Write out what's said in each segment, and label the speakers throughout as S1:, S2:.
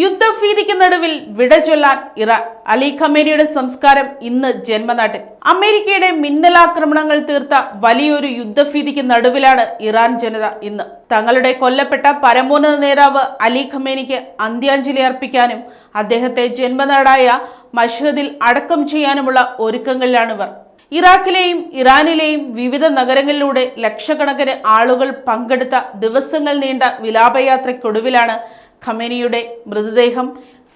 S1: യുദ്ധഭീതിക്ക് നടുവിൽ വിട ചൊല്ലാൻ ഇറാൻ. അലി ഖമേനിയുടെ സംസ്കാരം ഇന്ന് ജന്മനാട്ടിൽ. അമേരിക്കയുടെ മിന്നലാക്രമണങ്ങൾ തീർത്ത വലിയൊരു യുദ്ധഭീതിക്ക് നടുവിലാണ് ഇറാൻ ജനത ഇന്ന്. തങ്ങളുടെ കൊല്ലപ്പെട്ട പരമോന്നത നേതാവ് അലി ഖമേനിക്ക് അന്ത്യാഞ്ജലി അർപ്പിക്കാനും അദ്ദേഹത്തെ ജന്മനാടായ മഷ്ഹദിൽ അടക്കം ചെയ്യാനുമുള്ള ഒരുക്കങ്ങളിലാണിവർ. ഇറാഖിലെയും ഇറാനിലെയും വിവിധ നഗരങ്ങളിലൂടെ ലക്ഷക്കണക്കിന് ആളുകൾ പങ്കെടുത്ത ദിവസങ്ങൾ നീണ്ട വിലാപയാത്രയ്ക്കൊടുവിലാണ് ഖമേനിയുടെ മൃതദേഹം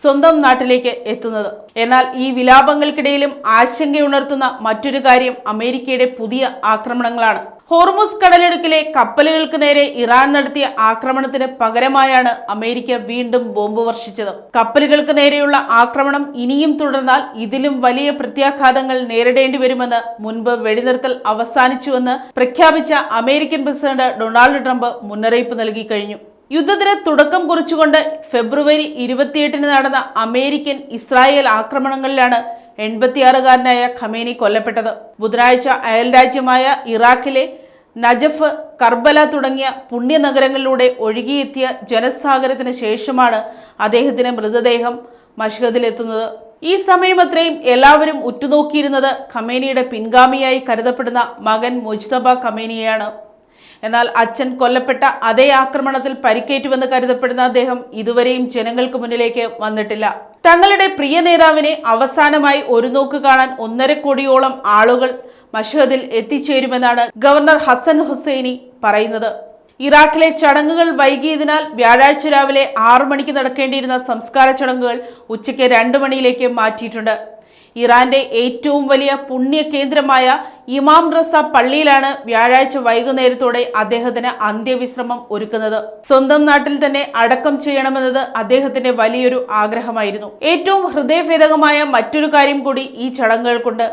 S1: സ്വന്തം നാട്ടിലേക്ക് എത്തുന്നത്. എന്നാൽ ഈ വിലാപങ്ങൾക്കിടയിലും ആശങ്കയുണർത്തുന്ന മറ്റൊരു കാര്യം അമേരിക്കയുടെ പുതിയ ആക്രമണങ്ങളാണ്. ഹോർമുസ് കടലിടുക്കിലെ കപ്പലുകൾക്ക് നേരെ ഇറാൻ നടത്തിയ ആക്രമണത്തിന് പകരമായാണ് അമേരിക്ക വീണ്ടും ബോംബ് വർഷിച്ചത്. കപ്പലുകൾക്ക് നേരെയുള്ള ആക്രമണം ഇനിയും തുടർന്നാൽ ഇതിലും വലിയ പ്രത്യാഘാതങ്ങൾ നേരിടേണ്ടി വരുമെന്ന് മുൻപ് വെടിനിർത്തൽ അവസാനിച്ചുവെന്ന് പ്രഖ്യാപിച്ച അമേരിക്കൻ പ്രസിഡന്റ് ഡൊണാൾഡ് ട്രംപ് മുന്നറിയിപ്പ് നൽകി കഴിഞ്ഞു. യുദ്ധത്തിന് തുടക്കം കുറിച്ചുകൊണ്ട് ഫെബ്രുവരി 28 നടന്ന അമേരിക്കൻ ഇസ്രായേൽ ആക്രമണങ്ങളിലാണ് 86-കാരനായ ഖമേനി കൊല്ലപ്പെട്ടത്. ബുധനാഴ്ച അയൽരാജ്യമായ ഇറാഖിലെ നജഫ്, കർബല തുടങ്ങിയ പുണ്യനഗരങ്ങളിലൂടെ ഒഴുകിയെത്തിയ ജനസാഗരത്തിന് ശേഷമാണ് അദ്ദേഹത്തിന്റെ മൃതദേഹം മഷ്ഹദിലെത്തുന്നത്. ഈ സമയമത്രയും എല്ലാവരും ഉറ്റുനോക്കിയിരുന്നത് ഖമേനിയുടെ പിൻഗാമിയായി കരുതപ്പെടുന്ന മകൻ മുജ്തബ ഖമേനിയെയാണ്. എന്നാൽ അച്ഛൻ കൊല്ലപ്പെട്ട അതേ ആക്രമണത്തിൽ പരിക്കേറ്റുവെന്ന് കരുതപ്പെടുന്ന അദ്ദേഹം ഇതുവരെയും ജനങ്ങൾക്ക് മുന്നിലേക്ക് വന്നിട്ടില്ല. തങ്ങളുടെ പ്രിയ നേതാവിനെ അവസാനമായി ഒരു നോക്ക് കാണാൻ 1.5 കോടിയോളം ആളുകൾ മഷ്ഹദിൽ എത്തിച്ചേരുമെന്നാണ് ഗവർണർ ഹസൻ ഹുസൈനി പറയുന്നത്. ഇറാഖിലെ ചടങ്ങുകൾ വൈകിയതിനാൽ വ്യാഴാഴ്ച രാവിലെ 6 മണിക്ക് നടക്കേണ്ടിയിരുന്ന സംസ്കാര ചടങ്ങുകൾ ഉച്ചയ്ക്ക് 2 മണിയിലേക്ക് മാറ്റിയിട്ടുണ്ട്. ഇറാന്റെ ഏറ്റവും വലിയ പുണ്യ കേന്ദ്രമായ ഇമാം റസ പള്ളിയിലാണ് വ്യാഴാഴ്ച വൈകുന്നേരത്തോടെ അദ്ദേഹത്തിന് അന്ത്യവിശ്രമം ഒരുക്കുന്നത്. സ്വന്തം നാട്ടിൽ തന്നെ അടക്കം ചെയ്യണമെന്നത് അദ്ദേഹത്തിന്റെ വലിയൊരു ആഗ്രഹമായിരുന്നു. ഏറ്റവും ഹൃദയഭേദകമായ മറ്റൊരു കാര്യം കൂടി ഈ ചടങ്ങുകൾക്കുണ്ട്.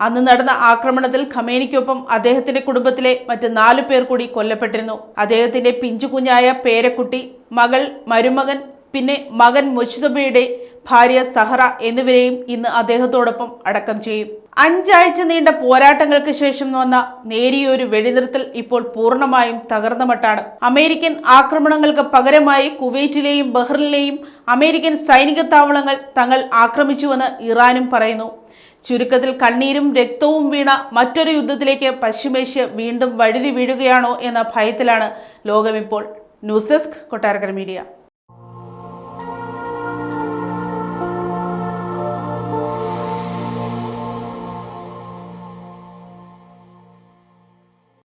S1: അന്ന് നടന്ന ആക്രമണത്തിൽ ഖമേനിക്കൊപ്പം അദ്ദേഹത്തിന്റെ കുടുംബത്തിലെ മറ്റ് 4 പേർ കൂടി കൊല്ലപ്പെട്ടിരുന്നു. അദ്ദേഹത്തിന്റെ പിഞ്ചുകുഞ്ഞായ പേരക്കുട്ടി, മകൾ, മരുമകൻ, പിന്നെ മകൻ മുജ്തബയുടെ ഭാര്യ സഹറ എന്നിവരെയും ഇന്ന് അദ്ദേഹത്തോടൊപ്പം അടക്കം ചെയ്യും. 5 ആഴ്ച നീണ്ട പോരാട്ടങ്ങൾക്ക് ശേഷം വന്ന നേരിയൊരു വെടിനിർത്തൽ ഇപ്പോൾ പൂർണ്ണമായും തകർന്ന മട്ടാണ്. അമേരിക്കൻ ആക്രമണങ്ങൾക്ക് പകരമായി കുവൈറ്റിലെയും ബഹ്റിനിലെയും അമേരിക്കൻ സൈനിക താവളങ്ങൾ തങ്ങൾ ആക്രമിച്ചുവെന്ന് ഇറാനും പറയുന്നു. ചുരുക്കത്തിൽ കണ്ണീരും രക്തവും വീണ മറ്റൊരു യുദ്ധത്തിലേക്ക് പശ്ചിമേഷ്യ വീണ്ടും വഴുതി വീഴുകയാണോ എന്ന ഭയത്തിലാണ് ലോകമിപ്പോൾ. News desk, Kottarakkara media.